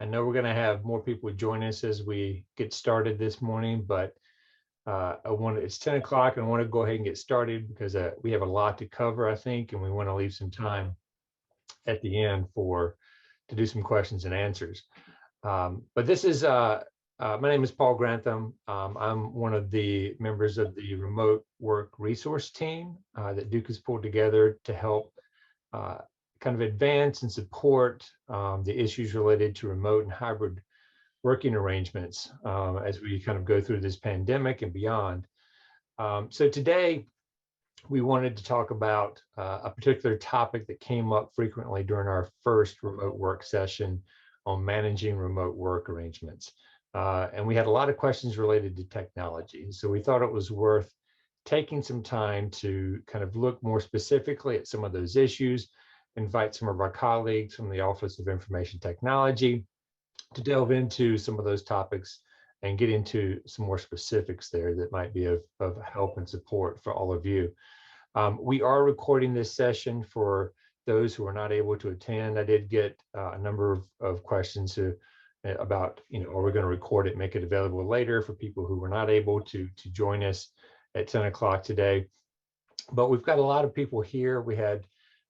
I know we're going to have more people join us as we get started this morning, but it's 10 o'clock and I want to go ahead and get started because we have a lot to cover, I think, and we want to leave some time at the end to do some questions and answers. But this is, my name is Paul Grantham. I'm one of the members of the remote work resource team that Duke has pulled together to help kind of advance and support the issues related to remote and hybrid working arrangements as we kind of go through this pandemic and beyond. So today, we wanted to talk about a particular topic that came up frequently during our first remote work session on managing remote work arrangements. And we had a lot of questions related to technology. So we thought it was worth taking some time to kind of look more specifically at some of those issues, invite some of our colleagues from the Office of Information Technology to delve into some of those topics and get into some more specifics there that might be of help and support for all of you. We are recording this session for those who are not able to attend. I did get a number of questions about, are we going to record it, make it available later for people who were not able to join us at 10 o'clock today. But we've got a lot of people here. We had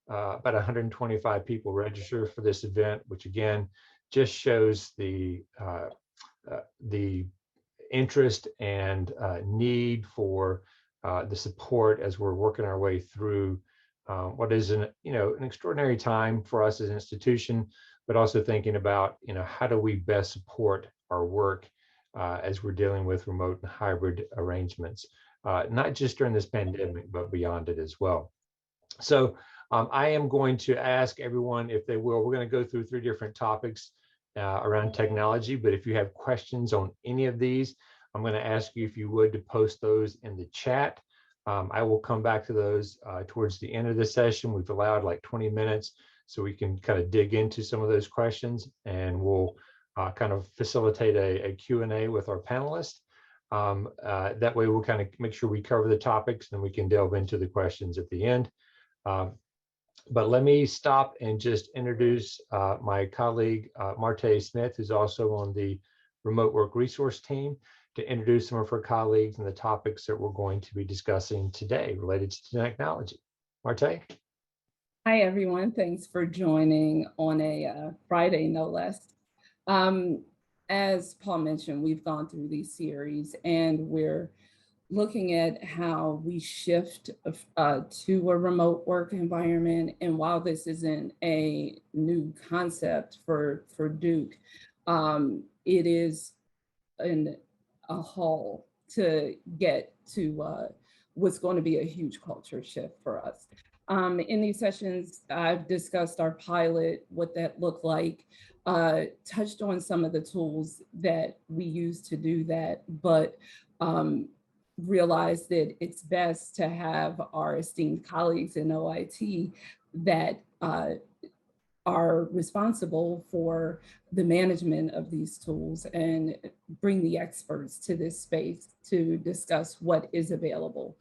about 125 people register for this event, which again, just shows the interest and need for the support as we're working our way through what is an extraordinary time for us as an institution, but also thinking about how do we best support our work as we're dealing with remote and hybrid arrangements, not just during this pandemic, but beyond it as well. So I am going to ask everyone if they will. We're going to go through 3 different topics around technology, but if you have questions on any of these, I'm going to ask you if you would to post those in the chat. I will come back to those towards the end of the session. We've allowed like 20 minutes so we can kind of dig into some of those questions, and we'll kind of facilitate a Q&A with our panelists. That way we'll kind of make sure we cover the topics and we can delve into the questions at the end. But let me stop and just introduce my colleague, Marte Smith, who's also on the remote work resource team, to introduce some of her colleagues and the topics that we're going to be discussing today related to technology. Marte? Hi, everyone. Thanks for joining on a Friday, no less. As Paul mentioned, we've gone through these series and we're looking at how we shift to a remote work environment. And while this isn't a new concept for Duke, it is a haul to get to what's going to be a huge culture shift for us. In these sessions, I've discussed our pilot, what that looked like, touched on some of the tools that we use to do that, but realized that it's best to have our esteemed colleagues in OIT that are responsible for the management of these tools and bring the experts to this space to discuss what is available.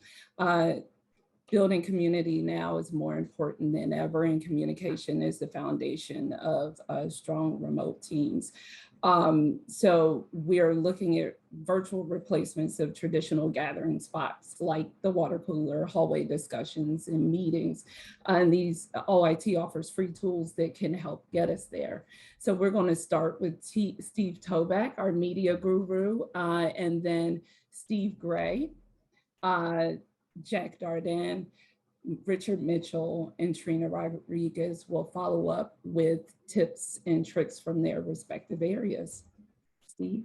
Building community now is more important than ever, and communication is the foundation of strong remote teams. So we are looking at virtual replacements of traditional gathering spots like the water cooler, hallway discussions, and meetings. And these OIT offers free tools that can help get us there. So we're going to start with Steve Toback, our media guru, and then Steve Gray, Jack Darden, Richard Mitchell, and Trina Rodriguez will follow up with tips and tricks from their respective areas. Steve?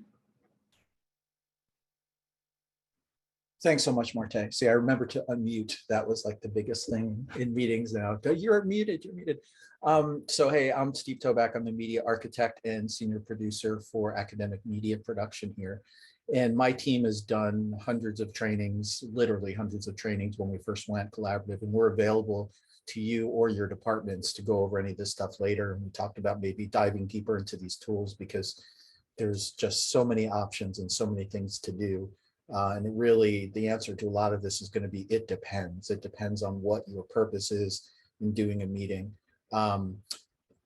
Thanks so much, Marte. See, I remember to unmute. That was like the biggest thing in meetings now. You're muted, you're muted. So hey, I'm Steve Toback. I'm the media architect and senior producer for academic media production here. And my team has done hundreds of trainings, literally hundreds of trainings when we first went collaborative, and we're available to you or your departments to go over any of this stuff later. And we talked about maybe diving deeper into these tools because there's just so many options and so many things to do. And it really, the answer to a lot of this is going to be, it depends. It depends on what your purpose is in doing a meeting.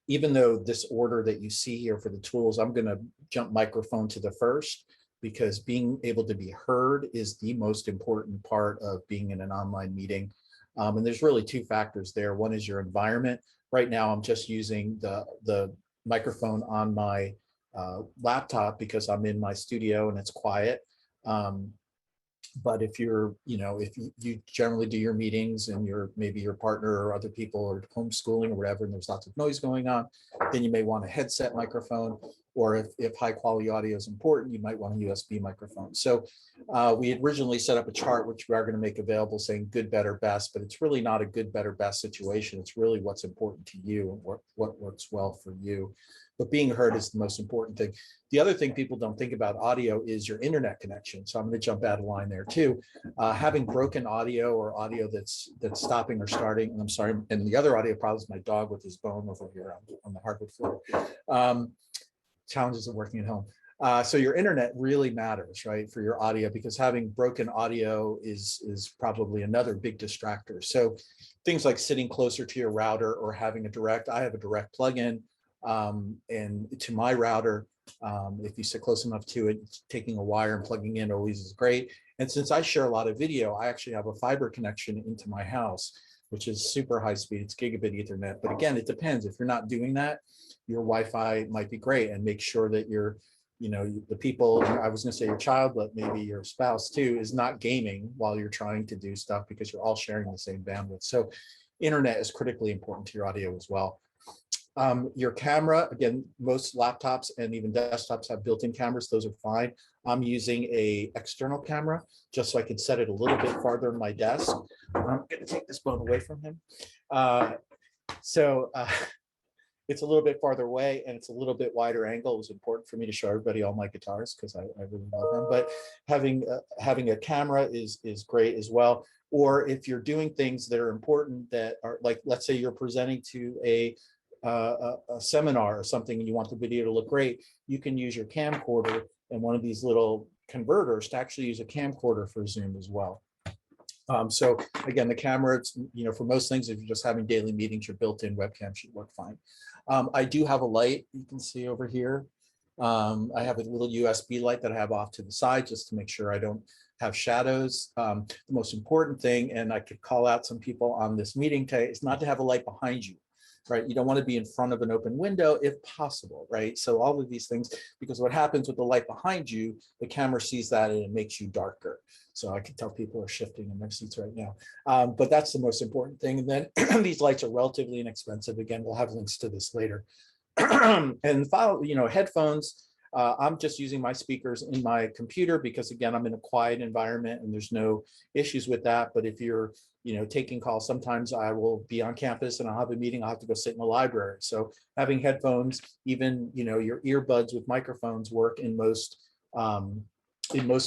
even though this order that you see here for the tools, I'm going to jump microphone to the first, because being able to be heard is the most important part of being in an online meeting. And there's really two factors there. One is your environment. Right now, I'm just using the microphone on my laptop because I'm in my studio and it's quiet. But if you're, if you generally do your meetings and maybe your partner or other people are homeschooling or whatever, and there's lots of noise going on, then you may want a headset microphone. Or if high quality audio is important, you might want a USB microphone. So we had originally set up a chart, which we are going to make available, saying good, better, best, but it's really not a good, better, best situation. It's really what's important to you and what works well for you. But being heard is the most important thing. The other thing people don't think about audio is your internet connection. So I'm going to jump out of line there too. Having broken audio or audio that's stopping or starting, and I'm sorry, and the other audio problem is my dog with his bone over here on the hardwood floor. Challenges of working at home. So your internet really matters, right, for your audio, because having broken audio is probably another big distractor. So things like sitting closer to your router or having I have a direct plug-in and to my router. If you sit close enough to it, taking a wire and plugging in always is great. And since I share a lot of video, I actually have a fiber connection into my house, which is super high speed. It's gigabit Ethernet. But again, it depends. If you're not doing that, your Wi-Fi might be great, and make sure that the people, I was going to say your child, but maybe your spouse too, is not gaming while you're trying to do stuff, because you're all sharing the same bandwidth. So internet is critically important to your audio as well. Your camera, again, most laptops and even desktops have built-in cameras. Those are fine. I'm using a external camera just so I can set it a little bit farther on my desk. I'm going to take this bone away from him. It's a little bit farther away and it's a little bit wider angle. It was important for me to show everybody all my guitars because I really love them. But having a camera is great as well. Or if you're doing things that are important that are like, let's say you're presenting to a seminar or something and you want the video to look great, you can use your camcorder and one of these little converters to actually use a camcorder for Zoom as well. So again, the camera, it's, for most things, if you're just having daily meetings, your built-in webcam should work fine. I do have a light you can see over here. I have a little USB light that I have off to the side just to make sure I don't have shadows. The most important thing, and I could call out some people on this meeting today, is not to have a light behind you. Right, you don't want to be in front of an open window if possible, right? So all of these things, because what happens with the light behind you, the camera sees that and it makes you darker. So I can tell people are shifting in their seats right now. But that's the most important thing. And then these lights are relatively inexpensive. Again, we'll have links to this later. And headphones. I'm just using my speakers in my computer because, again, I'm in a quiet environment and there's no issues with that. But if you're taking calls, sometimes I will be on campus and I'll have a meeting, I'll have to go sit in the library. So having headphones, even, your earbuds with microphones work in most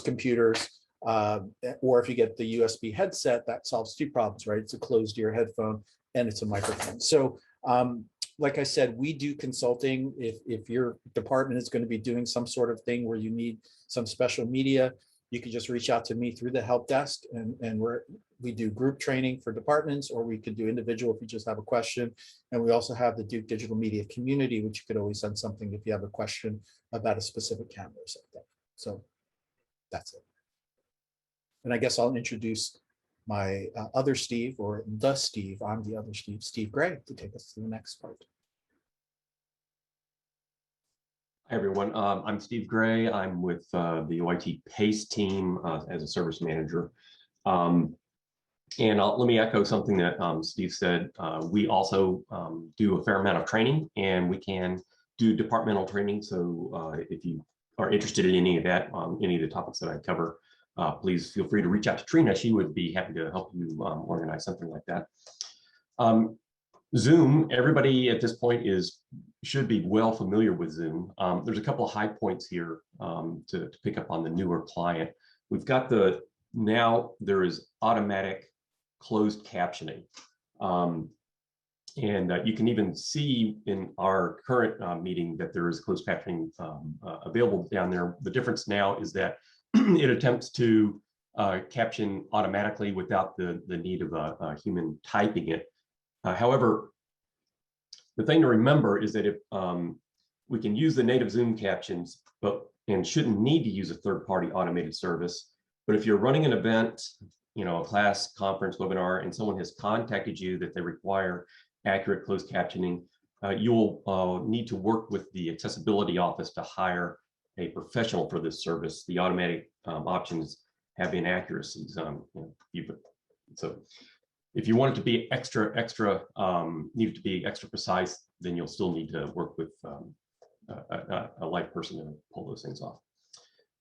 computers. Or if you get the USB headset, that solves two problems, right? It's a closed ear headphone and it's a microphone. So like I said, we do consulting. If your department is going to be doing some sort of thing where you need some special media, you can just reach out to me through the help desk, and we do group training for departments, or we could do individual if you just have a question. And we also have the Duke Digital Media Community, which you could always send something if you have a question about a specific camera or something. So that's it. And I guess I'll introduce my other Steve, or the Steve. I'm the other Steve, Steve Gray, to take us to the next part. Hi, everyone. I'm Steve Gray. I'm with the OIT PACE team as a service manager. And let me echo something that Steve said. We also do a fair amount of training, and we can do departmental training. So if you are interested in any of that, any of the topics that I cover, please feel free to reach out to Trina. She would be happy to help you organize something like that. Zoom, everybody at this point should be well familiar with Zoom. There's a couple of high points here to pick up on the newer client. We've got now there is automatic closed captioning. And you can even see in our current meeting that there is closed captioning available down there. The difference now is that it attempts to caption automatically without the need of a human typing it. However, The thing to remember is that if we can use the native Zoom captions, and shouldn't need to use a third-party automated service. But if you're running an event, a class, conference, webinar, and someone has contacted you that they require accurate closed captioning, you'll need to work with the accessibility office to hire a professional for this service. The automatic options have inaccuracies. So if you want it to be need it to be extra precise, then you'll still need to work with a live person to pull those things off.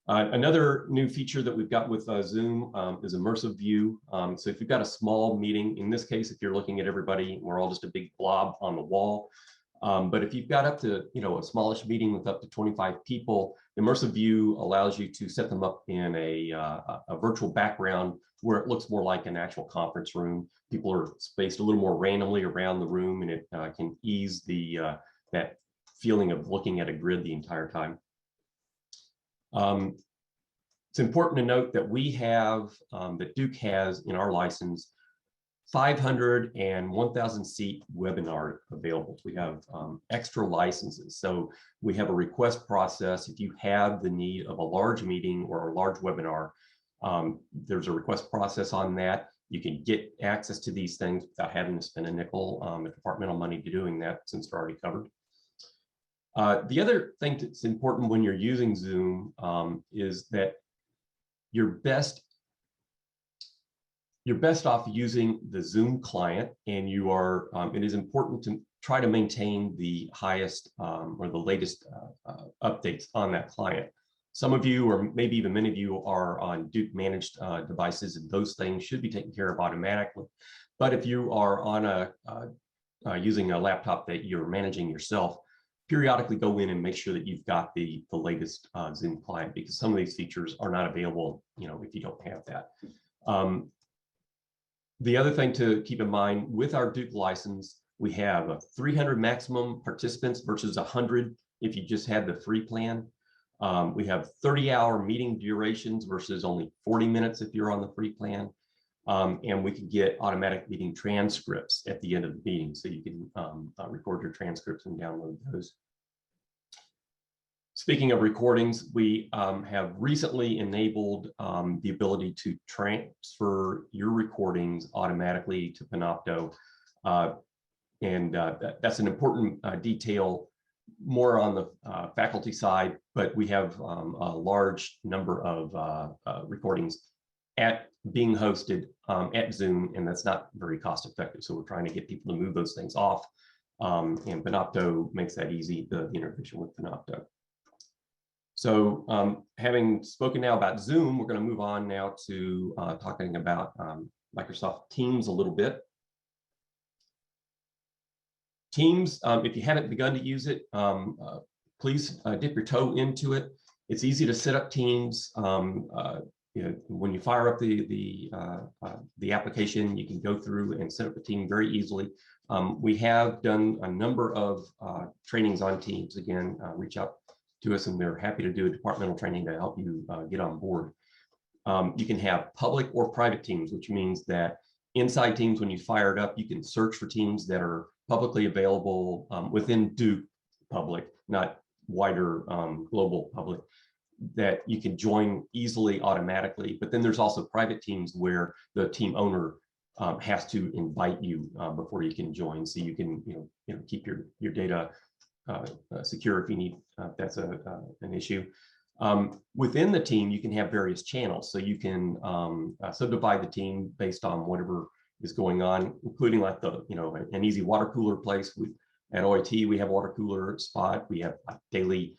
Another new feature that we've got with Zoom is immersive view. So if you've got a small meeting, in this case, if you're looking at everybody, we're all just a big blob on the wall. But if you've got up to, a smallish meeting with up to 25 people, immersive view allows you to set them up in a virtual background where it looks more like an actual conference room. People are spaced a little more randomly around the room, and it can ease that feeling of looking at a grid the entire time. It's important to note that we have, that Duke has in our license, 500 and 1,000 seat webinar available. We have extra licenses. So we have a request process. If you have the need of a large meeting or a large webinar, there's a request process on that. You can get access to these things without having to spend a nickel of departmental money to doing that, since they're already covered. The other thing that's important when you're using Zoom is that you're best off using the Zoom client, and it is important to try to maintain the highest or the latest updates on that client. Some of you, or maybe even many of you, are on Duke managed devices, and those things should be taken care of automatically. But if you are on using a laptop that you're managing yourself, periodically go in and make sure that you've got the latest Zoom client, because some of these features are not available, if you don't have that. The other thing to keep in mind, with our Duke license, we have a 300 maximum participants versus 100 if you just had the free plan. We have 30-hour meeting durations versus only 40 minutes if you're on the free plan. And we can get automatic meeting transcripts at the end of the meeting, so you can record your transcripts and download those. Speaking of recordings, we have recently enabled the ability to transfer your recordings automatically to Panopto. That's an important detail, more on the faculty side, but we have a large number of recordings being hosted at Zoom, and that's not very cost effective. So we're trying to get people to move those things off, and Panopto makes that easy, the integration with Panopto. So having spoken now about Zoom, we're going to move on now to talking about Microsoft Teams a little bit. Teams, if you haven't begun to use it, please dip your toe into it. It's easy to set up Teams. When you fire up the application, you can go through and set up a team very easily. We have done a number of trainings on Teams. Again, reach out to us, and we're happy to do a departmental training to help you get on board. You can have public or private teams, which means that inside Teams, when you fire it up, you can search for teams that are publicly available within Duke public, not wider global public, that you can join easily automatically. But then there's also private teams where the team owner has to invite you before you can join, so you can keep your data secure if you need, if that's an issue. Within the team, you can have various channels, so you can subdivide the team based on whatever is going on, including like an easy water cooler place. At OIT, we have a water cooler spot. We have daily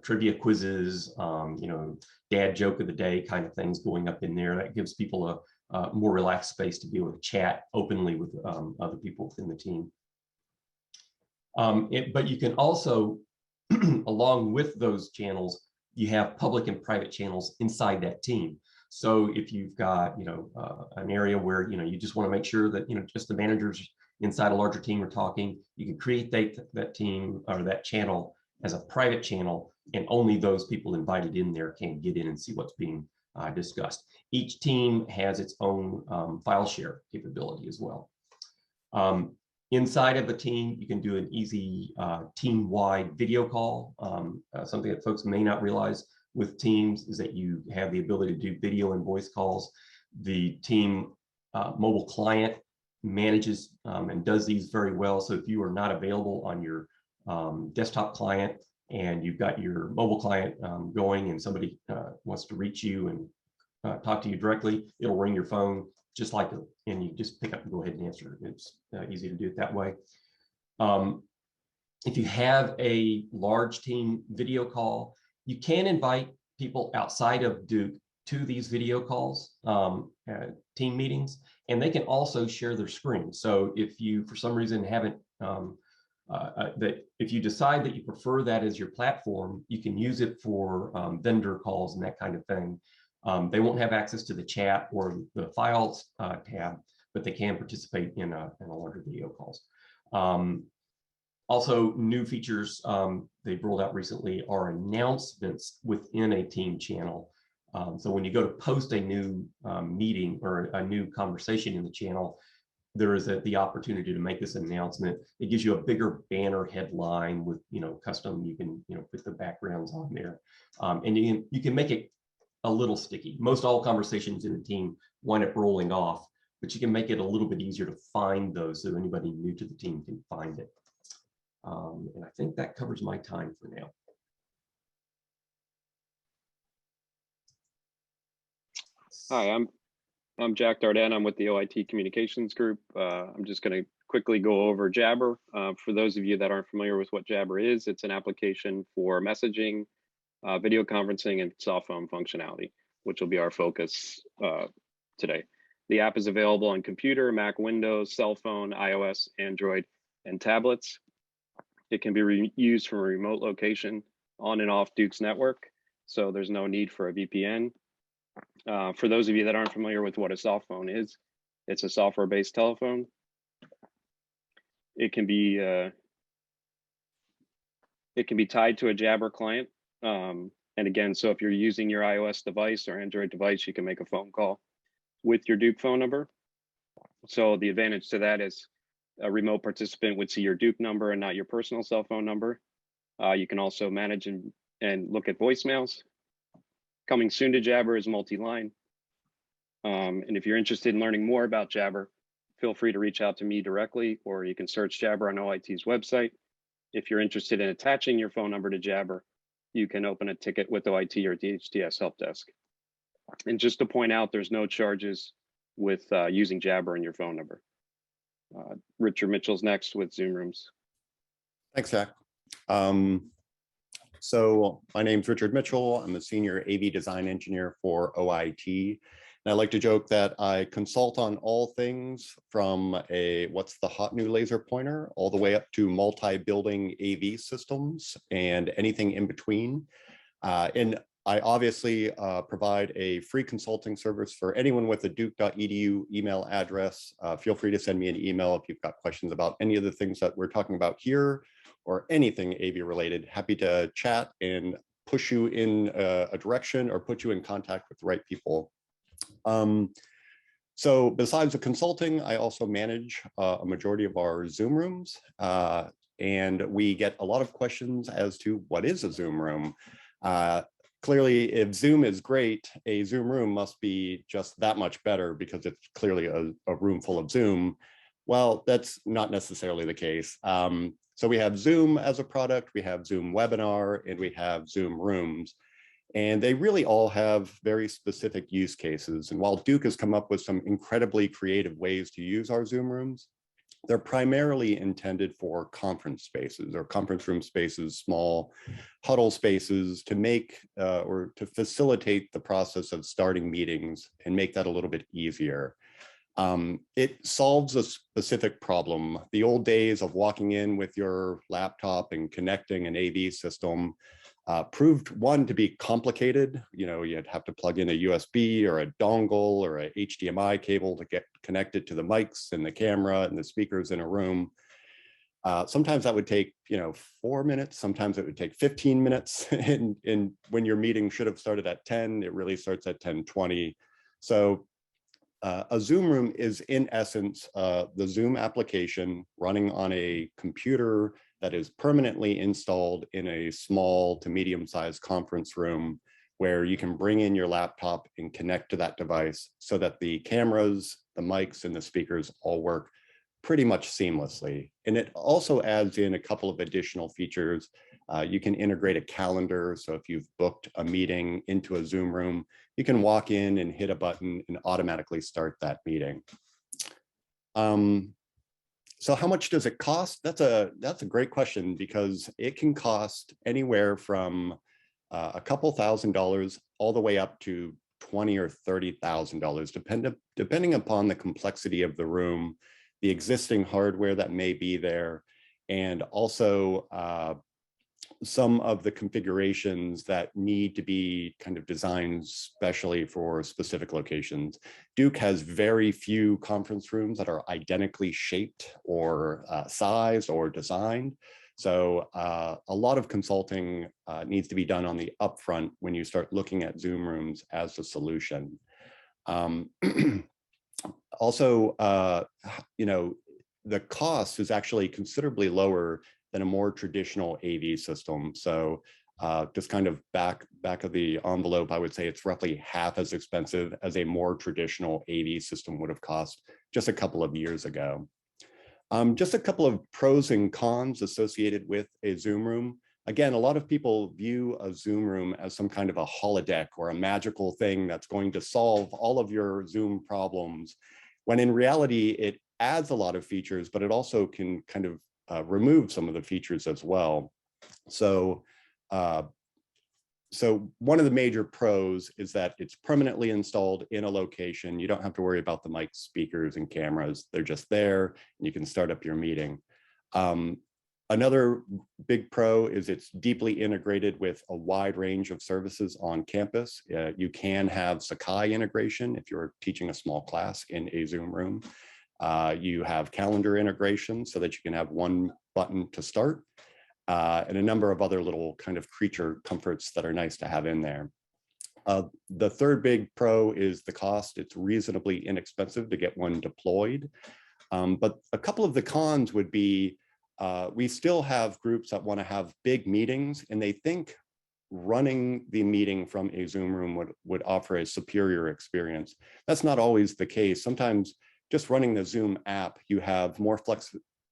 trivia quizzes, dad joke of the day kind of things going up in there. That gives people a more relaxed space to be able to chat openly with other people within the team. But you can also, along with those channels, you have public and private channels inside that team. So if you've got, an area where, you just want to make sure that, just the managers inside a larger team are talking, you can create that team or that channel as a private channel, and only those people invited in there can get in and see what's being discussed. Each team has its own file share capability as well. Inside of a team, you can do an easy team-wide video call. Something that folks may not realize with Teams is that you have the ability to do video and voice calls. The team mobile client manages and does these very well. So if you are not available on your desktop client and you've got your mobile client going and somebody wants to reach you and talk to you directly, it'll ring your phone just like it, and you just pick up and go ahead and answer. It's easy to do it that way. If you have a large team video call, you can invite people outside of Duke to these video calls, team meetings, and they can also share their screen. So if you, for some reason, haven't, if you decide that you prefer that as your platform, you can use it for vendor calls and that kind of thing. They won't have access to the chat or the files tab, but they can participate in a larger video calls. Also, new features they've rolled out recently are announcements within a team channel. So when you go to post a new meeting or a new conversation in the channel, there is the opportunity to make this announcement. It gives you a bigger banner headline with custom. You can put the backgrounds on there, and you can make it a little sticky. Most all conversations in a team wind up rolling off, but you can make it a little bit easier to find those so anybody new to the team can find it. And I think that covers my time for now. Hi, I'm Jack Darden. I'm with the OIT Communications Group. I'm just going to quickly go over Jabber. For those of you that aren't familiar with what Jabber is, it's an application for messaging, video conferencing, and cell phone functionality, which will be our focus today. The app is available on computer, Mac, Windows, cell phone, iOS, Android, and tablets. It can be used from a remote location on and off Duke's network, so there's no need for a VPN. For those of you that aren't familiar with what a cell phone is, it's a software-based telephone. It can be tied to a Jabber client. And again, so if you're using your iOS device or Android device, you can make a phone call with your Duke phone number. So the advantage to that is a remote participant would see your Duke number and not your personal cell phone number. You can also manage and look at voicemails. Coming soon to Jabber is multi-line. And if you're interested in learning more about Jabber, feel free to reach out to me directly, or you can search Jabber on OIT's website. If you're interested in attaching your phone number to Jabber, you can open a ticket with OIT or DHTS help desk. And just to point out, there's no charges with using Jabber in your phone number. Richard Mitchell's next with Zoom Rooms. Thanks, Jack. So my name's Richard Mitchell. I'm a senior AV design engineer for OIT. And I like to joke that I consult on all things from what's the hot new laser pointer, all the way up to multi-building AV systems and anything in between. And I obviously provide a free consulting service for anyone with a duke.edu email address. Feel free to send me an email if you've got questions about any of the things that we're talking about here or anything AV related. Happy to chat and push you in a direction or put you in contact with the right people. So besides the consulting, I also manage a majority of our Zoom rooms. And we get a lot of questions as to what is a Zoom room. Clearly, if Zoom is great, a Zoom room must be just that much better because it's clearly a room full of Zoom. Well, that's not necessarily the case. So we have Zoom as a product, we have Zoom Webinar, and we have Zoom Rooms. And they really all have very specific use cases. And while Duke has come up with some incredibly creative ways to use our Zoom rooms, they're primarily intended for conference spaces or conference room spaces, small huddle spaces to make or to facilitate the process of starting meetings and make that a little bit easier. It solves a specific problem. The old days of walking in with your laptop and connecting an AV system proved, one, to be complicated. You know, you'd have to plug in a USB or a dongle or a HDMI cable to get connected to the mics and the camera and the speakers in a room. Sometimes that would take, 4 minutes. Sometimes it would take 15 minutes. And when your meeting should have started at 10, it really starts at 10:20. So a Zoom room is in essence the Zoom application running on a computer that is permanently installed in a small to medium-sized conference room where you can bring in your laptop and connect to that device so that the cameras, the mics, and the speakers all work pretty much seamlessly. And it also adds in a couple of additional features. You can integrate a calendar. So if you've booked a meeting into a Zoom room, you can walk in and hit a button and automatically start that meeting. So how much does it cost? That's a great question, because it can cost anywhere from a couple $1,000s all the way up to $20,000 or $30,000, depending upon the complexity of the room, the existing hardware that may be there, and also some of the configurations that need to be kind of designed specially for specific locations. Duke has very few conference rooms that are identically shaped or sized or designed. So a lot of consulting needs to be done on the upfront when you start looking at Zoom rooms as a solution. Also, you know, the cost is actually considerably lower than a more traditional AV system. So just kind of back of the envelope, I would say it's roughly half as expensive as a more traditional AV system would have cost just a couple of years ago. Just a couple of pros and cons associated with a Zoom room. Again, a lot of people view a Zoom room as some kind of a holodeck or a magical thing that's going to solve all of your Zoom problems, when in reality, it adds a lot of features, but it also can kind of remove some of the features as well. So, so one of the major pros is that it's permanently installed in a location. You don't have to worry about the mic, speakers, and cameras. They're just there, and you can start up your meeting. Another big pro is it's deeply integrated with a wide range of services on campus. You can have Sakai integration if you're teaching a small class in a Zoom room. You have calendar integration so that you can have one button to start, and a number of other little kind of creature comforts that are nice to have in there. The third big pro is the cost. It's reasonably inexpensive to get one deployed. But a couple of the cons would be, we still have groups that want to have big meetings, and they think running the meeting from a Zoom room would offer a superior experience. That's not always the case. Sometimes just running the Zoom app, you have more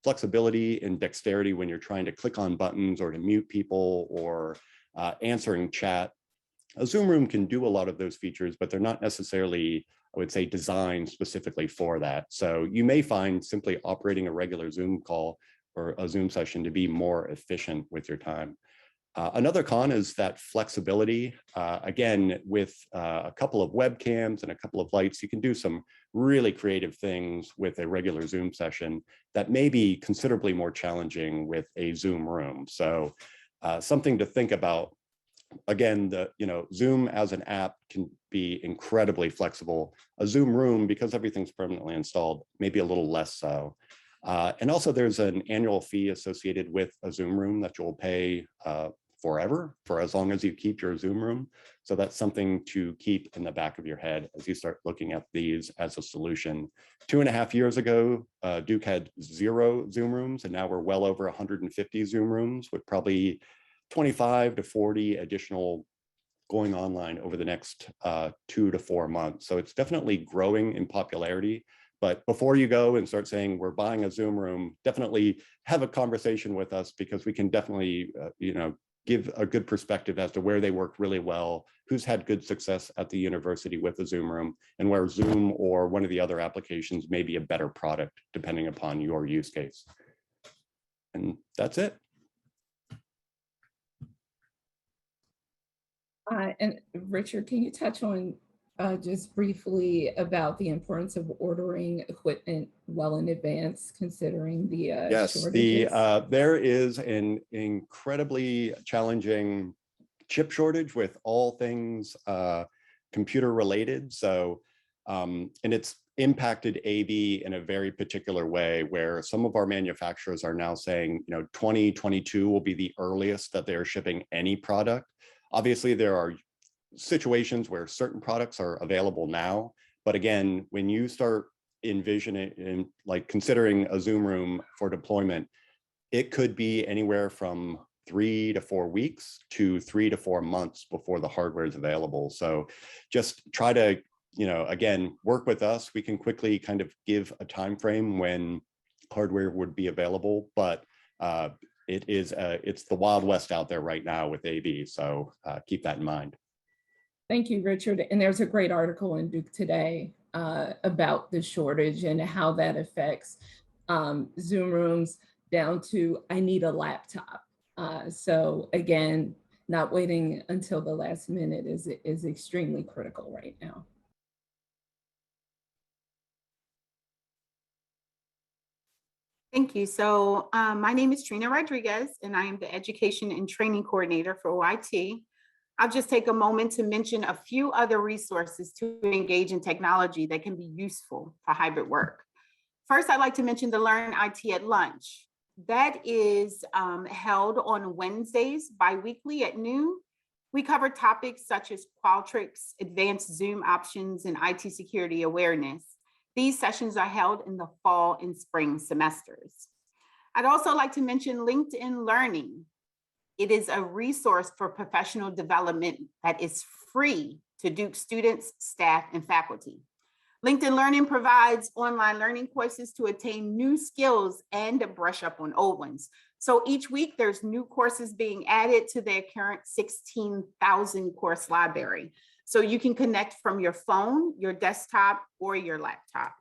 flexibility and dexterity when you're trying to click on buttons or to mute people or answering chat. A Zoom room can do a lot of those features, but they're not necessarily, I would say, designed specifically for that. So you may find simply operating a regular Zoom call or a Zoom session to be more efficient with your time. Another con is that flexibility. Again, with a couple of webcams and a couple of lights, you can do some really creative things with a regular Zoom session that may be considerably more challenging with a Zoom room. So something to think about. Again, Zoom as an app can be incredibly flexible. A Zoom room, because everything's permanently installed, maybe a little less so. And also there's an annual fee associated with a Zoom room that you'll pay forever, for as long as you keep your Zoom room. So that's something to keep in the back of your head as you start looking at these as a solution. 2.5 years ago, Duke had 0 Zoom rooms, and now we're well over 150 Zoom rooms with probably 25 to 40 additional going online over the next 2 to 4 months. So it's definitely growing in popularity. But before you go and start saying we're buying a Zoom room, definitely have a conversation with us, because we can definitely, give a good perspective as to where they work really well, who's had good success at the university with a Zoom room, and where Zoom or one of the other applications may be a better product depending upon your use case. And that's it. And Richard, can you touch on just briefly about the importance of ordering equipment well in advance, considering the yes, shortages? There is an incredibly challenging chip shortage with all things computer related. So, and it's impacted AV in a very particular way, where some of our manufacturers are now saying, 2022 will be the earliest that they're shipping any product. Obviously, there are situations where certain products are available now, But again, when you start envisioning and like considering a Zoom room for deployment, it could be anywhere from 3 to 4 weeks to 3 to 4 months before the hardware is available. So just try to, again, work with us. We can quickly kind of give a time frame when hardware would be available, but it's the Wild West out there right now with AV. So keep that in mind. Thank you, Richard. And there's a great article in Duke Today about the shortage and how that affects Zoom rooms down to, I need a laptop. So again, not waiting until the last minute is extremely critical right now. Thank you. So my name is Trina Rodriguez, and I am the Education and Training Coordinator for OIT. I'll just take a moment to mention a few other resources to engage in technology that can be useful for hybrid work. First, I'd like to mention the Learn IT at Lunch. That is held on Wednesdays bi-weekly at noon. We cover topics such as Qualtrics, advanced Zoom options, and IT security awareness. These sessions are held in the fall and spring semesters. I'd also like to mention LinkedIn Learning. It is a resource for professional development that is free to Duke students, staff, and faculty. LinkedIn Learning provides online learning courses to attain new skills and to brush up on old ones. So each week there's new courses being added to their current 16,000 course library. So you can connect from your phone, your desktop, or your laptop.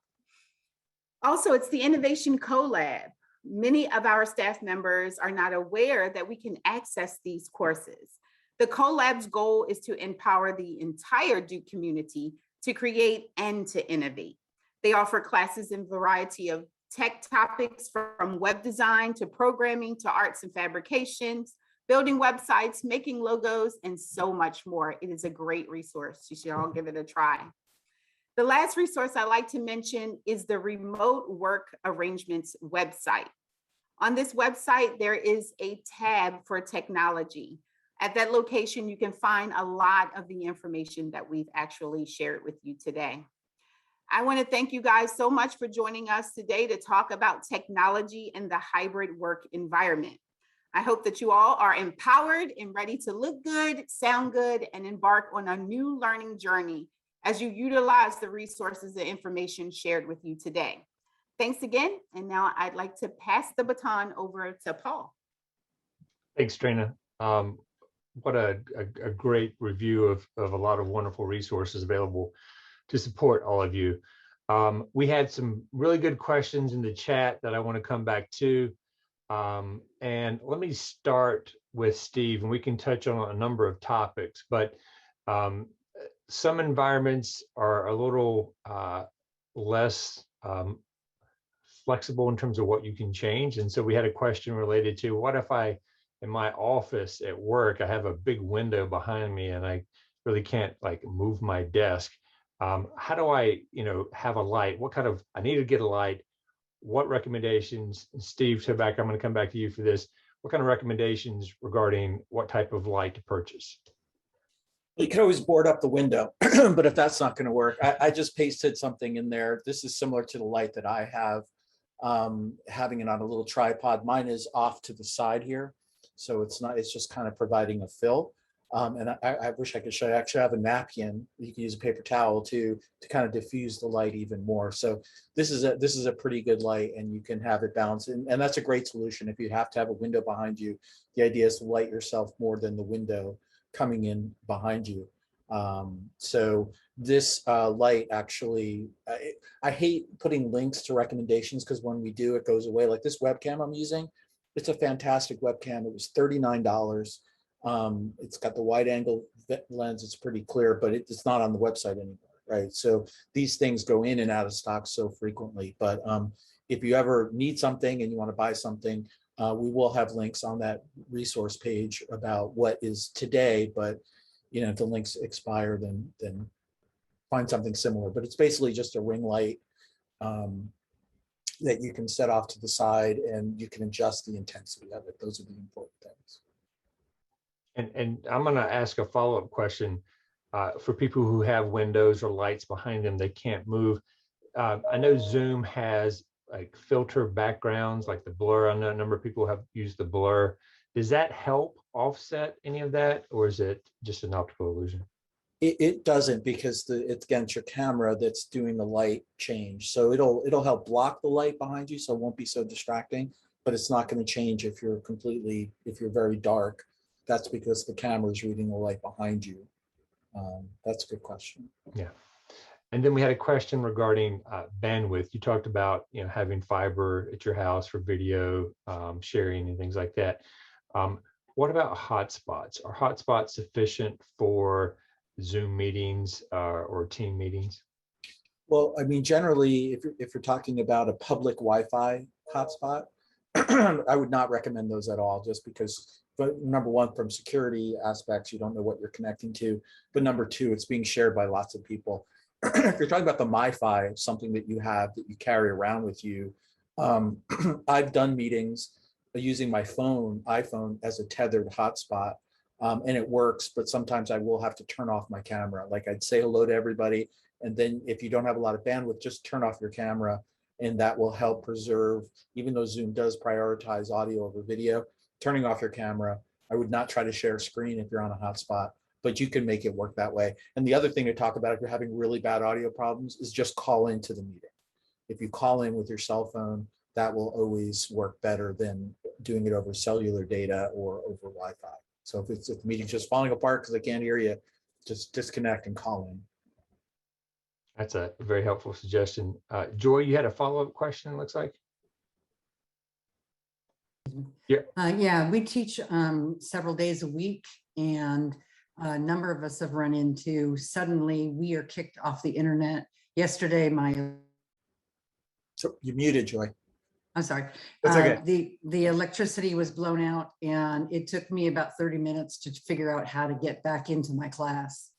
Also, it's the Innovation Collab. Many of our staff members are not aware that we can access these courses. The Collab's goal is to empower the entire Duke community to create and to innovate. They offer classes in a variety of tech topics, from web design to programming to arts and fabrications, building websites, making logos, and so much more. It is a great resource. You should all give it a try. The last resource I like to mention is the Remote Work Arrangements website. On this website, there is a tab for technology. At that location, you can find a lot of the information that we've actually shared with you today. I want to thank you guys so much for joining us today to talk about technology in the hybrid work environment. I hope that you all are empowered and ready to look good, sound good, and embark on a new learning journey as you utilize the resources and information shared with you today. Thanks again. And now I'd like to pass the baton over to Paul. Thanks, Trina. What a great review of a lot of wonderful resources available to support all of you. We had some really good questions in the chat that I want to come back to. And let me start with Steve, and we can touch on a number of topics, but some environments are a little less flexible in terms of what you can change. And so we had a question related to, what if in my office at work, I have a big window behind me and I really can't like move my desk. How do I, have a light? I need to get a light. What recommendations, Steve Toback, I'm going to come back to you for this. What kind of recommendations regarding what type of light to purchase? You can always board up the window, but if that's not going to work, I just pasted something in there. This is similar to the light that I have, having it on a little tripod. Mine is off to the side here, so it's just kind of providing a fill. And I wish I could show you. I actually have a napkin. You can use a paper towel to kind of diffuse the light even more. So this is a pretty good light, and you can have it balanced. And that's a great solution if you have to have a window behind you. The idea is to light yourself more than the window coming in behind you. So this light actually, I hate putting links to recommendations because when we do, it goes away. Like this webcam I'm using, it's a fantastic webcam. It was $39. It's got the wide angle lens. It's pretty clear, but it's not on the website anymore, right? So these things go in and out of stock so frequently. But if you ever need something and you want to buy something, we will have links on that resource page about what is today. But if the links expire, then find something similar. But it's basically just a ring light that you can set off to the side, and you can adjust the intensity of it. Those are the important things. And I'm going to ask a follow-up question. for people who have windows or lights behind them, they can't move. I know Zoom has like filter backgrounds, like the blur. I know a number of people have used the blur. Does that help offset any of that, or is it just an optical illusion? It doesn't, because it's against your camera that's doing the light change. So it'll help block the light behind you, so it won't be so distracting, but it's not going to change if you're very dark. That's because the camera is reading the light behind you. That's a good question. Yeah. And then we had a question regarding bandwidth. You talked about, having fiber at your house for video sharing and things like that. What about hotspots? Are hotspots sufficient for Zoom meetings or team meetings? Well, I mean, generally, if you're talking about a public Wi-Fi hotspot, I would not recommend those at all, just because, but number one, from security aspects, you don't know what you're connecting to. But number two, it's being shared by lots of people. If you're talking about the MiFi, something that you have that you carry around with you, I've done meetings using my iPhone as a tethered hotspot, and it works. But sometimes I will have to turn off my camera. Like, I'd say hello to everybody, and then if you don't have a lot of bandwidth, just turn off your camera, and that will help preserve. Even though Zoom does prioritize audio over video, turning off your camera, I would not try to share a screen if you're on a hotspot, but you can make it work that way. And the other thing to talk about if you're having really bad audio problems is just call into the meeting. If you call in with your cell phone, that will always work better than doing it over cellular data or over Wi-Fi. So if the meeting's just falling apart because I can't hear you, just disconnect and call in. That's a very helpful suggestion. Joy, you had a follow-up question, it looks like. Yeah, we teach several days a week, and a number of us have run into suddenly we are kicked off the internet. Yesterday, So you're muted, Joy. I'm sorry. That's okay. The electricity was blown out, and it took me about 30 minutes to figure out how to get back into my class.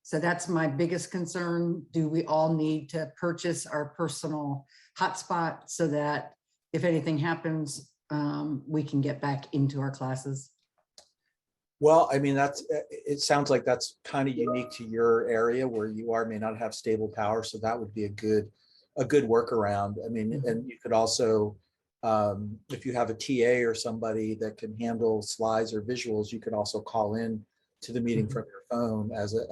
So that's my biggest concern. Do we all need to purchase our personal hotspot so that if anything happens, we can get back into our classes? Well, I mean, it sounds like that's kind of unique to your area where you may not have stable power. So that would be a good workaround. I mean, and you could also, if you have a TA or somebody that can handle slides or visuals, you could also call in to the meeting from your phone as a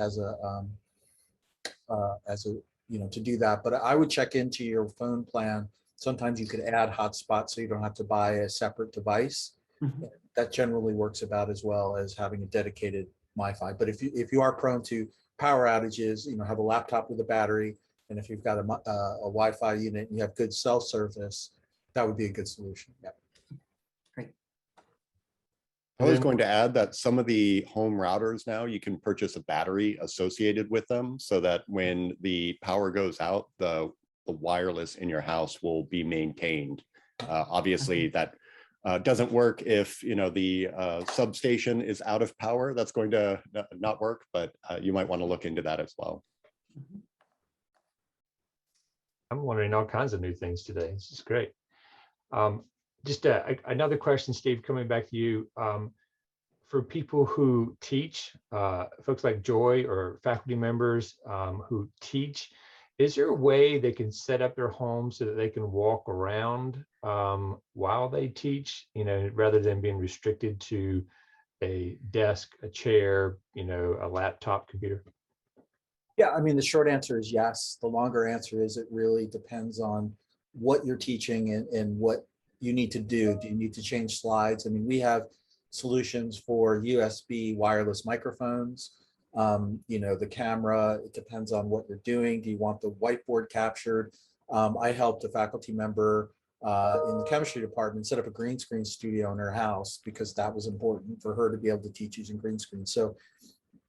to do that. But I would check into your phone plan. Sometimes you could add hotspots so you don't have to buy a separate device. That generally works about as well as having a dedicated MiFi. But if you are prone to power outages, have a laptop with a battery, and if you've got a Wi-Fi unit and you have good cell service, that would be a good solution. Yeah. Great. I was going to add that some of the home routers now, you can purchase a battery associated with them so that when the power goes out, the wireless in your house will be maintained. Obviously, that doesn't work if the substation is out of power. That's going to not work, but you might want to look into that as well. I'm learning all kinds of new things today. This is great. Just another question, Steve, coming back to you. For people who teach, folks like Joy or faculty members who teach, is there a way they can set up their home so that they can walk around while they teach, rather than being restricted to a desk, a chair, a laptop computer? Yeah, I mean, the short answer is yes. The longer answer is it really depends on what you're teaching and what you need to do. Do you need to change slides? I mean, we have solutions for USB wireless microphones. The camera, it depends on what you're doing. Do you want the whiteboard captured? I helped a faculty member in the chemistry department set up a green screen studio in her house because that was important for her to be able to teach using green screen. So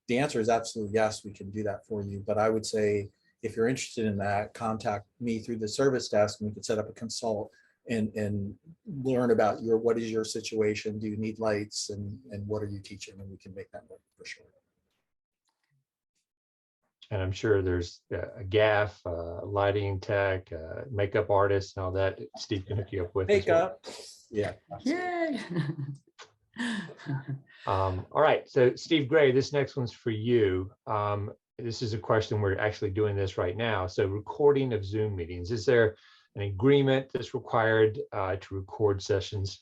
the answer is absolutely yes, we can do that for you. But I would say if you're interested in that, contact me through the service desk and we could set up a consult and learn about what is your situation? Do you need lights and what are you teaching? And we can make that work for sure. And I'm sure there's a gaff, lighting tech, makeup artist, and all that Steve can hook you up with. Makeup. Yeah. Yay. All right, so Steve Gray, this next one's for you. This is a question, we're actually doing this right now. So recording of Zoom meetings, is there an agreement that's required to record sessions?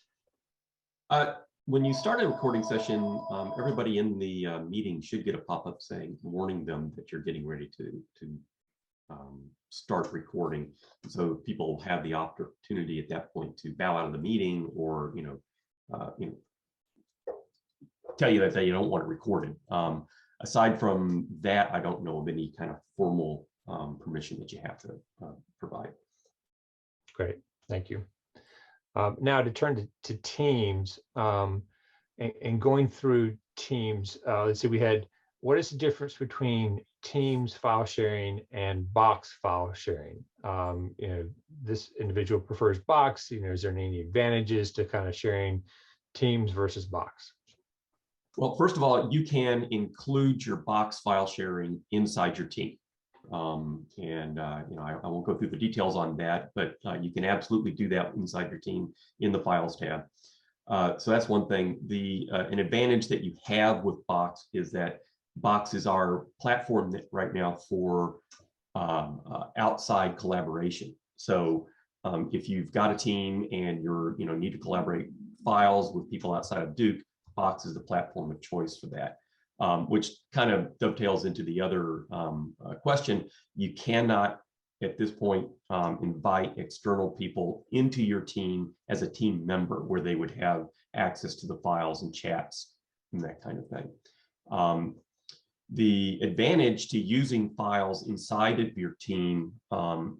When you start a recording session, everybody in the meeting should get a pop-up saying, warning them that you're getting ready to start recording. So people have the opportunity at that point to bow out of the meeting, or tell you that they don't want it recorded. Aside from that, I don't know of any kind of formal permission that you have to provide. Great, thank you. Now to turn to Teams, and going through Teams, let's see, we had, what is the difference between Teams file sharing and Box file sharing? This individual prefers Box. Is there any advantages to kind of sharing Teams versus Box? Well, first of all, you can include your Box file sharing inside your team. I won't go through the details on that, but you can absolutely do that inside your team in the Files tab. So that's one thing. An advantage that you have with Box is that Box is our platform right now for outside collaboration. So if you've got a team and you're need to collaborate files with people outside of Duke, Box is the platform of choice for that. Which kind of dovetails into the other question. You cannot, at this point, invite external people into your team as a team member, where they would have access to the files and chats and that kind of thing. The advantage to using files inside of your team,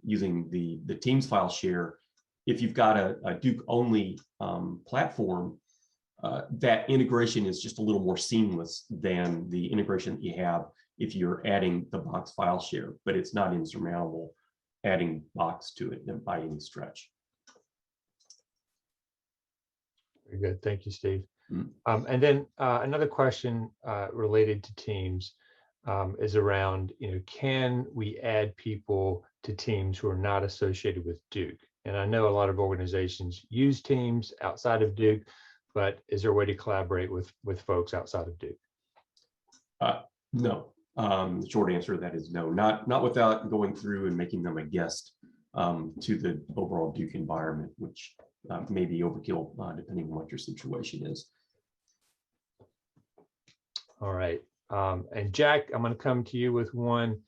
using the Teams file share, if you've got a Duke-only platform, that integration is just a little more seamless than the integration that you have if you're adding the Box file share, but it's not insurmountable adding Box to it by any stretch. Very good, thank you, Steve. And then another question related to Teams is around, can we add people to Teams who are not associated with Duke? And I know a lot of organizations use Teams outside of Duke, but is there a way to collaborate with folks outside of Duke? No. The short answer to that is no. Not without going through and making them a guest to the overall Duke environment, which may be overkill depending on what your situation is. All right. And Jack, I'm going to come to you with one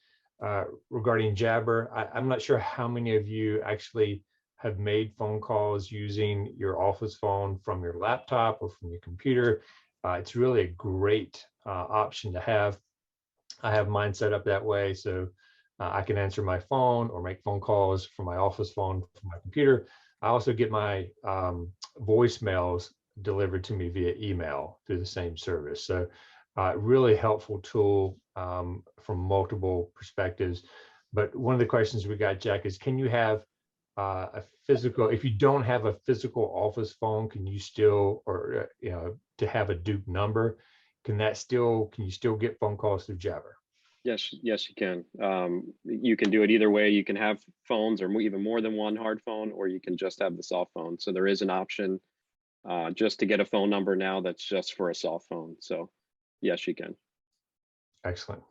regarding Jabber. I'm not sure how many of you actually have made phone calls using your office phone from your laptop or from your computer. It's really a great option to have. I have mine set up that way, so I can answer my phone or make phone calls from my office phone from my computer. I also get my voicemails delivered to me via email through the same service. So really helpful tool from multiple perspectives. But one of the questions we got, Jack, is can you have a physical, if you don't have a physical office phone, can you still, or to have a Duke number, can you still get phone calls through Jabber? Yes, you can. You can do it either way. You can have phones or even more than one hard phone, or you can just have the soft phone. So there is an option just to get a phone number now that's just for a soft phone. So yes, you can. Excellent.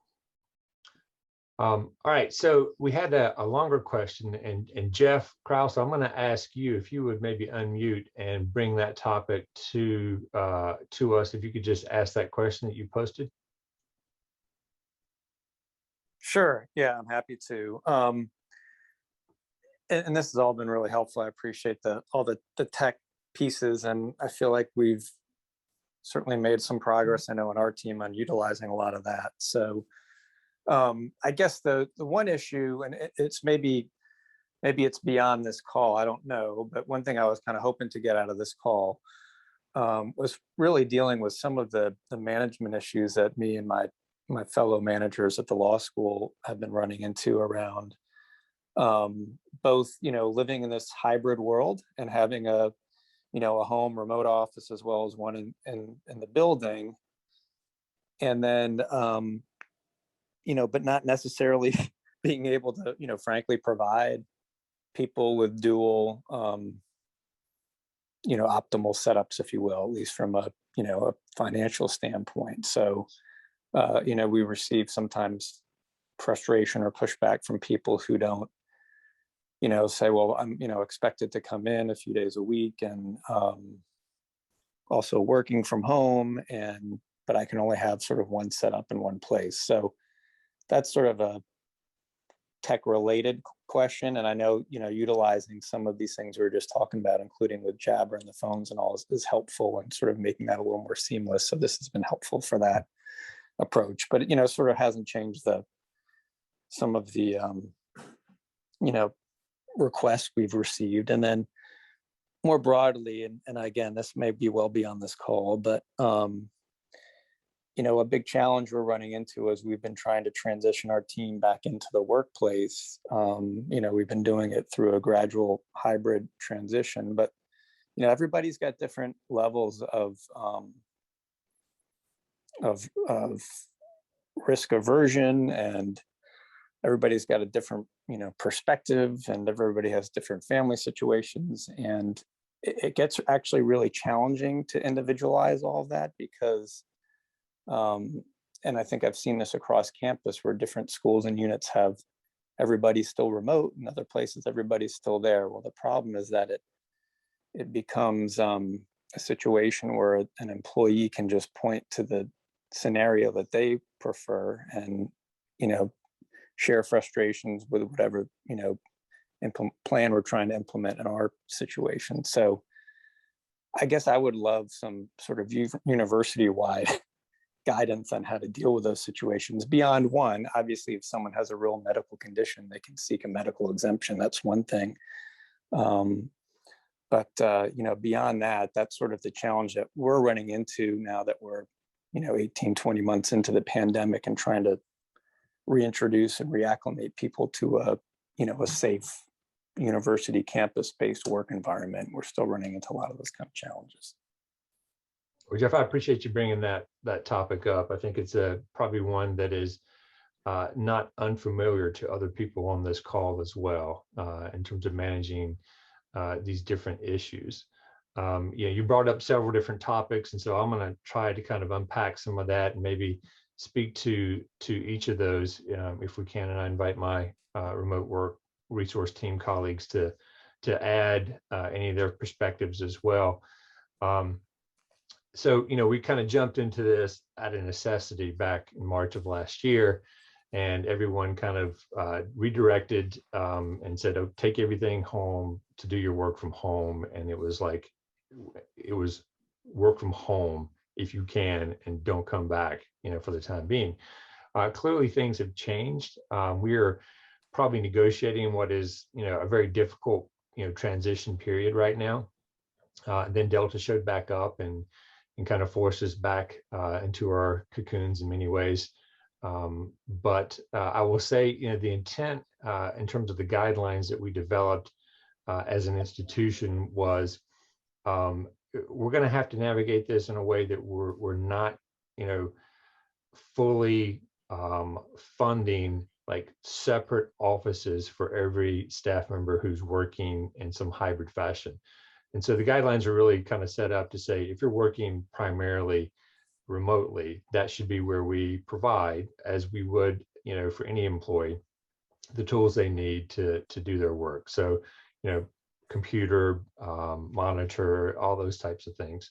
All right, so we had a longer question, and Jeff Krause, I'm going to ask you if you would maybe unmute and bring that topic to us. If you could just ask that question that you posted. Sure. Yeah, I'm happy to. And this has all been really helpful. I appreciate all the tech pieces, and I feel like we've certainly made some progress, I know, in our team on utilizing a lot of that. So I guess the one issue, and it's maybe it's beyond this call, I don't know, but one thing I was kind of hoping to get out of this call was really dealing with some of the management issues that me and my fellow managers at the law school have been running into around both, living in this hybrid world and having a home remote office as well as one in the building. And then, but not necessarily being able to, frankly, provide people with dual, optimal setups, if you will, at least from a a financial standpoint. So, we receive sometimes frustration or pushback from people who don't, say, well, I'm, expected to come in a few days a week and also working from home, but I can only have sort of one setup in one place. So that's sort of a tech related question. And I know, utilizing some of these things we were just talking about, including with Jabber and the phones and all, is helpful and sort of making that a little more seamless. So this has been helpful for that approach, but it sort of hasn't changed some of the requests we've received. And then more broadly, and again, this may be well beyond this call, but a big challenge we're running into as we've been trying to transition our team back into the workplace. We've been doing it through a gradual hybrid transition, but everybody's got different levels of risk aversion, and everybody's got a different perspective, and everybody has different family situations, and it gets actually really challenging to individualize all of that because and I think I've seen this across campus where different schools and units have everybody's still remote, and other places everybody's still there. Well, the problem is that it becomes a situation where an employee can just point to the scenario that they prefer and share frustrations with whatever plan we're trying to implement in our situation. So I guess I would love some sort of university-wide guidance on how to deal with those situations beyond one. Obviously, if someone has a real medical condition, they can seek a medical exemption. That's one thing. But beyond that, that's sort of the challenge that we're running into now that we're 18, 20 months into the pandemic and trying to reintroduce and reacclimate people to a safe university campus-based work environment. We're still running into a lot of those kind of challenges. Well, Jeff, I appreciate you bringing that topic up. I think it's probably one that is not unfamiliar to other people on this call as well, in terms of managing these different issues. You brought up several different topics, and so I'm going to try to kind of unpack some of that and maybe speak to each of those if we can. And I invite my remote work resource team colleagues to add any of their perspectives as well. So, we kind of jumped into this at a necessity back in March of last year, and everyone kind of redirected and said, oh, take everything home to do your work from home. And it was work from home if you can, and don't come back, for the time being. Clearly things have changed. We are probably negotiating what is, a very difficult, transition period right now. Then Delta showed back up and kind of forced us back into our cocoons in many ways. But I will say, the intent in terms of the guidelines that we developed as an institution was we're going to have to navigate this in a way that we're not, fully funding like separate offices for every staff member who's working in some hybrid fashion. And so the guidelines are really kind of set up to say, if you're working primarily remotely, that should be where we provide, as we would, for any employee, the tools they need to do their work. So, computer, monitor, all those types of things,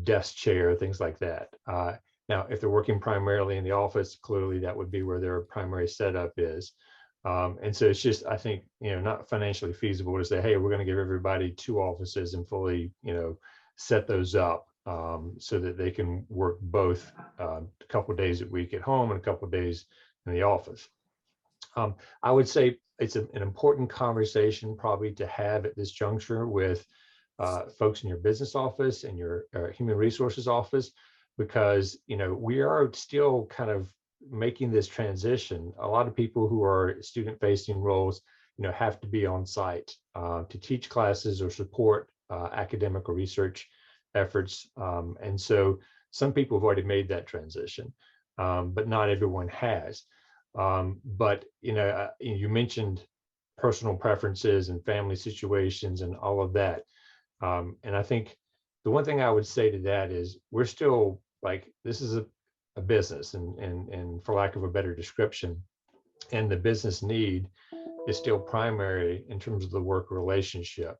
desk chair, things like that. Now, if they're working primarily in the office, clearly that would be where their primary setup is. And so it's just, I think, not financially feasible to say, hey, we're going to give everybody 2 offices and fully, set those up so that they can work both a couple of days a week at home and a couple of days in the office. I would say it's an important conversation probably to have at this juncture with folks in your business office and your human resources office, because, we are still kind of making this transition. A lot of people who are student facing roles, have to be on site to teach classes or support academic or research efforts. And so some people have already made that transition, but not everyone has. But, you mentioned personal preferences and family situations and all of that. And I think, the one thing I would say to that is we're still like, this is a business and for lack of a better description, and the business need is still primary in terms of the work relationship.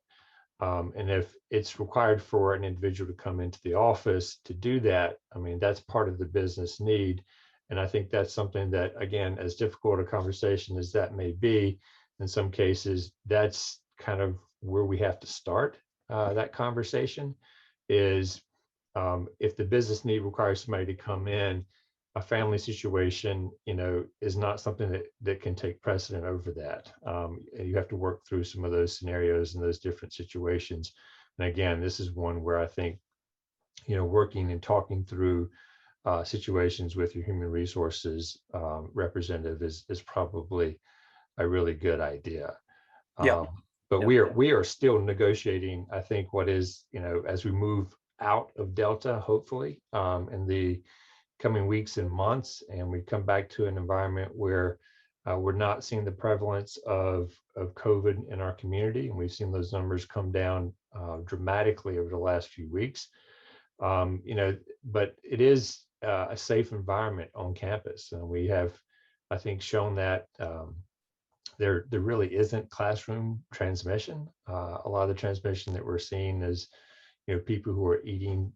And if it's required for an individual to come into the office to do that, I mean, that's part of the business need. And I think that's something that, again, as difficult a conversation as that may be, in some cases, that's kind of where we have to start that conversation is if the business need requires somebody to come in, a family situation, is not something that can take precedent over that. You have to work through some of those scenarios and those different situations. And again, this is one where I think, working and talking through situations with your human resources representative is probably a really good idea. Yeah. But Yeah. we are still negotiating, I think, what is, as we move out of Delta, hopefully, in the coming weeks and months, and we come back to an environment where we're not seeing the prevalence of COVID in our community. And we've seen those numbers come down dramatically over the last few weeks. But it is a safe environment on campus. And we have, I think, shown that there really isn't classroom transmission. A lot of the transmission that we're seeing is people who are eating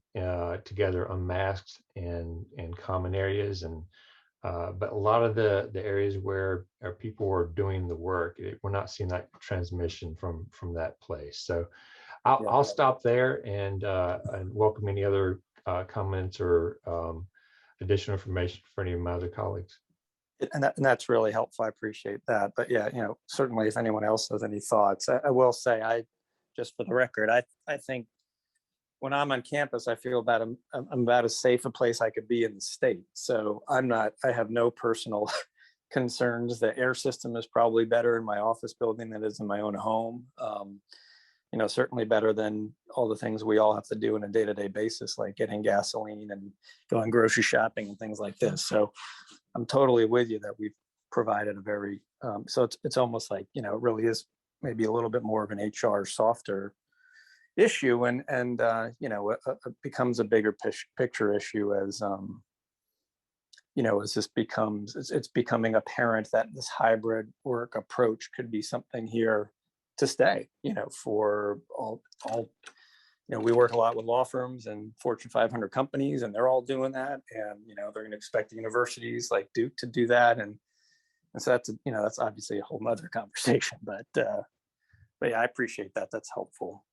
together unmasked in common areas, and but a lot of the areas where people are doing the work, we're not seeing that transmission from that place. So I'll stop there and welcome any other comments or additional information for any of my other colleagues. And that's really helpful. I appreciate that. But yeah, certainly if anyone else has any thoughts, I will say, just for the record, I think when I'm on campus, I feel I'm about as safe a place I could be in the state. So I have no personal concerns. The air system is probably better in my office building than it is in my own home. Certainly better than all the things we all have to do on a day-to-day basis, like getting gasoline and going grocery shopping and things like this. So I'm totally with you that we've provided a very, so it's almost like, it really is maybe a little bit more of an HR softer issue, and it becomes a bigger picture issue as as this becomes, it's becoming apparent that this hybrid work approach could be something here to stay, for all we work a lot with law firms and Fortune 500 companies, and they're all doing that, and they're going to expect universities like Duke to do that, and so that's that's obviously a whole nother conversation, but yeah, I appreciate that. That's helpful.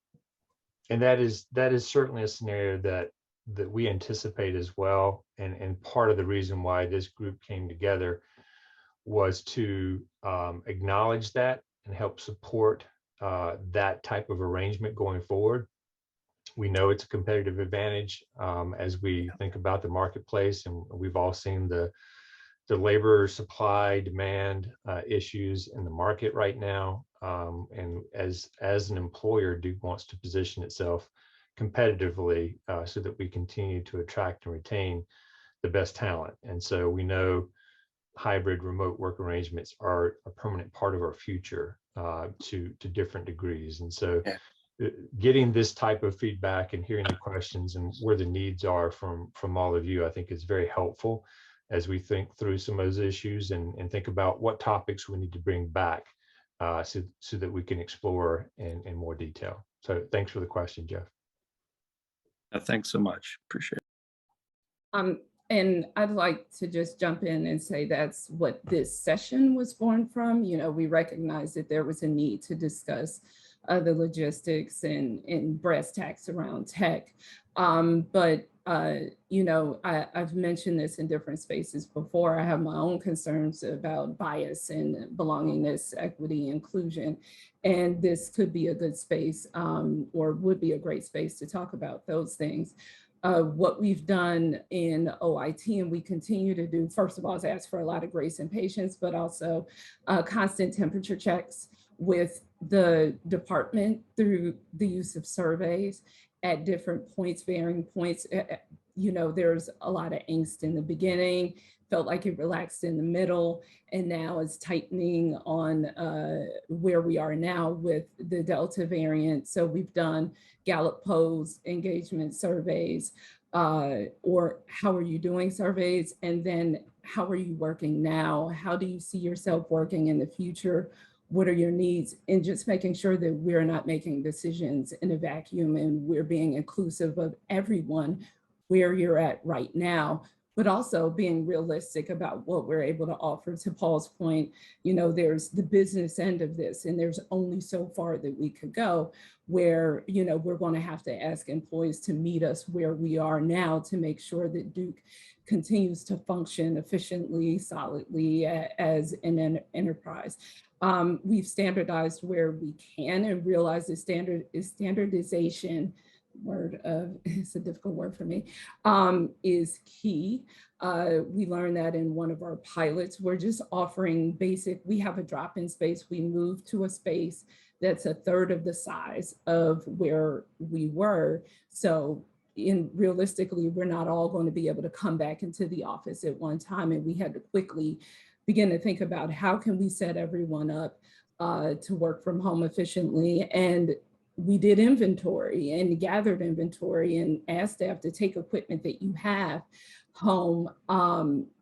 And that is certainly a scenario that we anticipate as well. And part of the reason why this group came together was to acknowledge that and help support that type of arrangement going forward. We know it's a competitive advantage as we think about the marketplace, and we've all seen the labor supply demand issues in the market right now. And as an employer, Duke wants to position itself competitively so that we continue to attract and retain the best talent. And so we know hybrid remote work arrangements are a permanent part of our future to different degrees. And so getting this type of feedback and hearing the questions and where the needs are from all of you, I think is very helpful as we think through some of those issues and think about what topics we need to bring back so that we can explore in more detail. So thanks for the question, Jeff. Thanks so much. Appreciate it. And I'd like to just jump in and say that's what this session was born from. We recognized that there was a need to discuss the logistics and brass tacks around tech. But I've mentioned this in different spaces before. I have my own concerns about bias and belongingness, equity, inclusion, and this could be a good space or would be a great space to talk about those things. What we've done in OIT and we continue to do, first of all, is ask for a lot of grace and patience, but also constant temperature checks with the department through the use of surveys at different points, varying points. you know, there's a lot of angst in the beginning, felt like it relaxed in the middle, and now it's tightening on where we are now with the Delta variant. So we've done Gallup polls, engagement surveys, or how are you doing surveys, and then how are you working now? How do you see yourself working in the future? What are your needs? And just making sure that we're not making decisions in a vacuum and we're being inclusive of everyone where you're at right now, but also being realistic about what we're able to offer. To Paul's point, you know, there's the business end of this, and there's only so far that we could go where, you know, we're going to have to ask employees to meet us where we are now to make sure that Duke continues to function efficiently, solidly as an enterprise. We've standardized where we can and realize the standardization word of, it's a difficult word for me, is key. We learned that in one of our pilots. We're just offering basic, we have a drop-in space. We moved to a space that's a third of the size of where we were. So realistically, we're not all going to be able to come back into the office at one time. And we had to quickly begin to think about how can we set everyone up to work from home efficiently. And we did inventory and gathered inventory and asked staff to take equipment that you have home,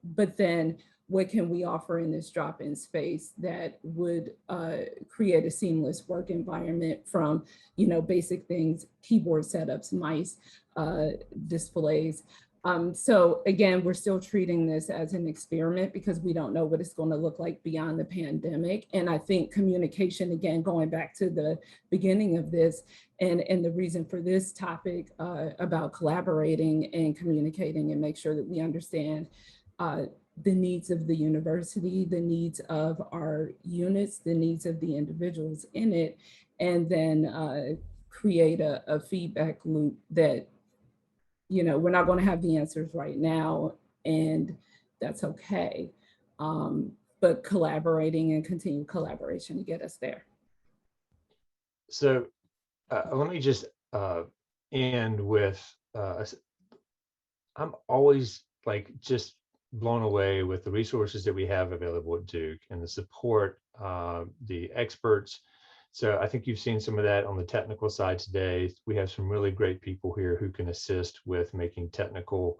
but then what can we offer in this drop-in space that would create a seamless work environment, from, you know, basic things, keyboard setups, mice, displays. So again, we're still treating this as an experiment because we don't know what it's going to look like beyond the pandemic. And I think communication, again, going back to the beginning of this, and the reason for this topic about collaborating and communicating and make sure that we understand the needs of the university, the needs of our units, the needs of the individuals in it, and then create a feedback loop that, you know, we're not going to have the answers right now, and that's okay. But collaborating and continued collaboration to get us there. So let me just end with, I'm always like just blown away with the resources that we have available at Duke and the support, the experts. So I think you've seen some of that on the technical side today. We have some really great people here who can assist with making technical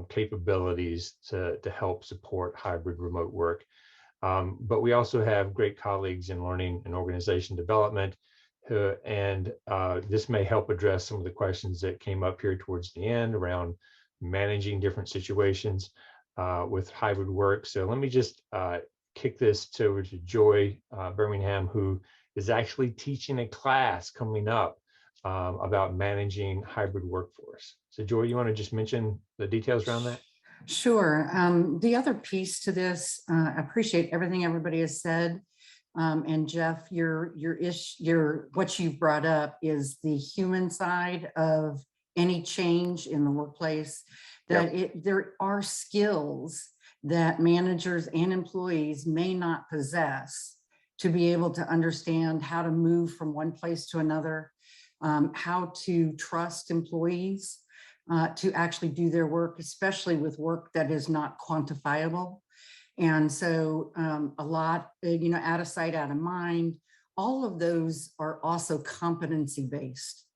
capabilities to help support hybrid remote work. But we also have great colleagues in learning and organization development, and this may help address some of the questions that came up here towards the end around managing different situations with hybrid work. So let me just kick this over to Joy Birmingham, who is actually teaching a class coming up about managing hybrid workforce. So Joy, you want to just mention the details around that? Sure. The other piece to this, I appreciate everything everybody has said. And Jeff, what you've brought up is the human side of any change in the workplace, that there are skills that managers and employees may not possess to be able to understand how to move from one place to another, how to trust employees to actually do their work, especially with work that is not quantifiable. And so a lot, you know, out of sight, out of mind, all of those are also competency based.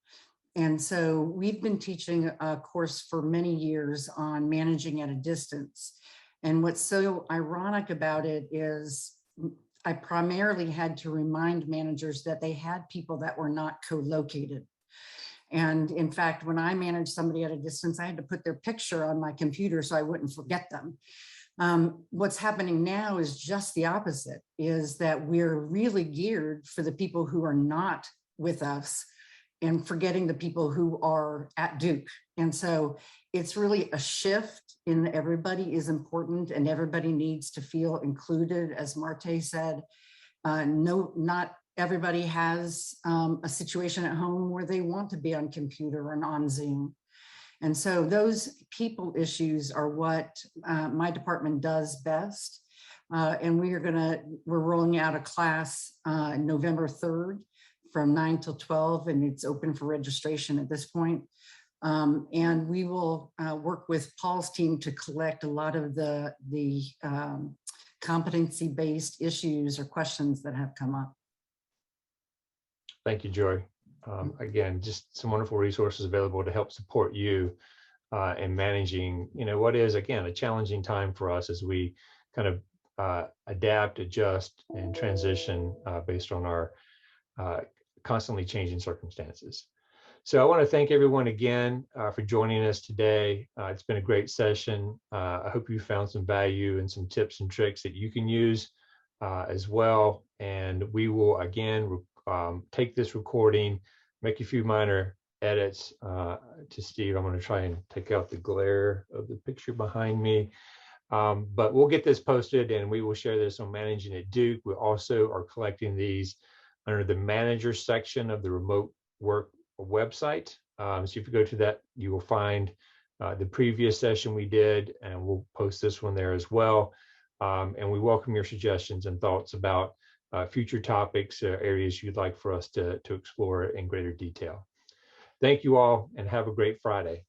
And so we've been teaching a course for many years on managing at a distance. And what's so ironic about it is I primarily had to remind managers that they had people that were not co-located. And in fact, when I managed somebody at a distance, I had to put their picture on my computer so I wouldn't forget them. What's happening now is just the opposite, is that we're really geared for the people who are not with us and forgetting the people who are at Duke. And so it's really a shift in everybody is important and everybody needs to feel included. As Marte said, no, not everybody has a situation at home where they want to be on computer and on Zoom. And so those people issues are what my department does best. And we're rolling out a class November 3rd from 9 till 12, and it's open for registration at this point. And we will work with Paul's team to collect a lot of the competency-based issues or questions that have come up. Thank you, Joy. Again, just some wonderful resources available to help support you in managing, what is, again, a challenging time for us as we kind of adapt, adjust, and transition based on our constantly changing circumstances. So I want to thank everyone again for joining us today. It's been a great session. I hope you found some value and some tips and tricks that you can use as well. And we will, again, take this recording, make a few minor edits to Steve. I'm going to try and take out the glare of the picture behind me. But we'll get this posted and we will share this on Managing at Duke. We also are collecting these under the manager section of the remote work website. So if you go to that, you will find the previous session we did, and we'll post this one there as well. And we welcome your suggestions and thoughts about future topics, areas you'd like for us to explore in greater detail. Thank you all and have a great Friday.